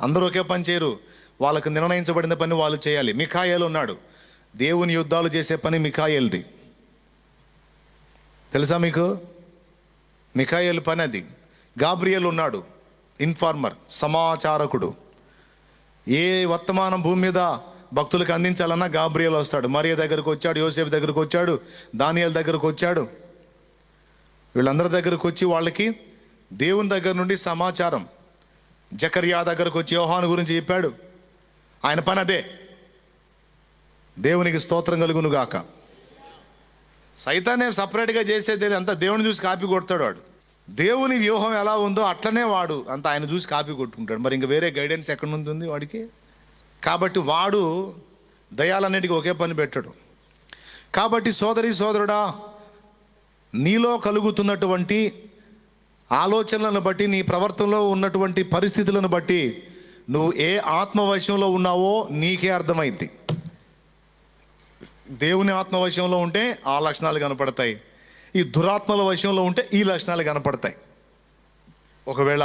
అందరూ ఒకే పని చేయరు, వాళ్ళకు నిర్ణయించబడిన పని వాళ్ళు చేయాలి. మిఖాయేలు ఉన్నాడు, దేవుని యుద్ధాలు చేసే పని మిఖాయేల్ది. తెలుసా మీకు? మిఖాయేలు పని అది. గాబ్రియేల్ ఉన్నాడు, ఇన్ఫార్మర్, సమాచారకుడు. ఏ వర్తమానం భూమి మీద భక్తులకు అందించాలన్నా గాబ్రియేల్ వస్తాడు. మరియ దగ్గరకు వచ్చాడు, యోసేపు దగ్గరకు వచ్చాడు, దానియేలు దగ్గరకు వచ్చాడు. వీళ్ళందరి దగ్గరకు వచ్చి వాళ్ళకి దేవుని దగ్గర నుండి సమాచారం. జకర్యా దగ్గరకు వచ్చి యోహాను గురించి చెప్పాడు. ఆయన పని అదే. దేవునికి స్తోత్రం కలుగును గాక. సైతానే సపరేట్గా చేసేది అంతా దేవుని చూసి కాపీ కొడతాడు వాడు. దేవుని వ్యూహం ఎలా ఉందో అట్లనే వాడు అంత ఆయన చూసి కాపీ కొట్టుకుంటాడు. మరి ఇంక వేరే గైడెన్స్ ఎక్కడ ఉంటుంది వాడికి? కాబట్టి వాడు దయాలన్నిటికీ ఒకే పని పెట్టాడు. కాబట్టి సోదరి సోదరుడా, నీలో కలుగుతున్నటువంటి ఆలోచనలను బట్టి, నీ ప్రవర్తనలో ఉన్నటువంటి పరిస్థితులను బట్టి నువ్వు ఏ ఆత్మవశంలో ఉన్నావో నీకే అర్థమైంది. దేవుని ఆత్మవశంలో ఉంటే ఆ లక్షణాలు కనపడతాయి, ఈ దురాత్మల వశంలో ఉంటే ఈ లక్షణాలు కనపడతాయి. ఒకవేళ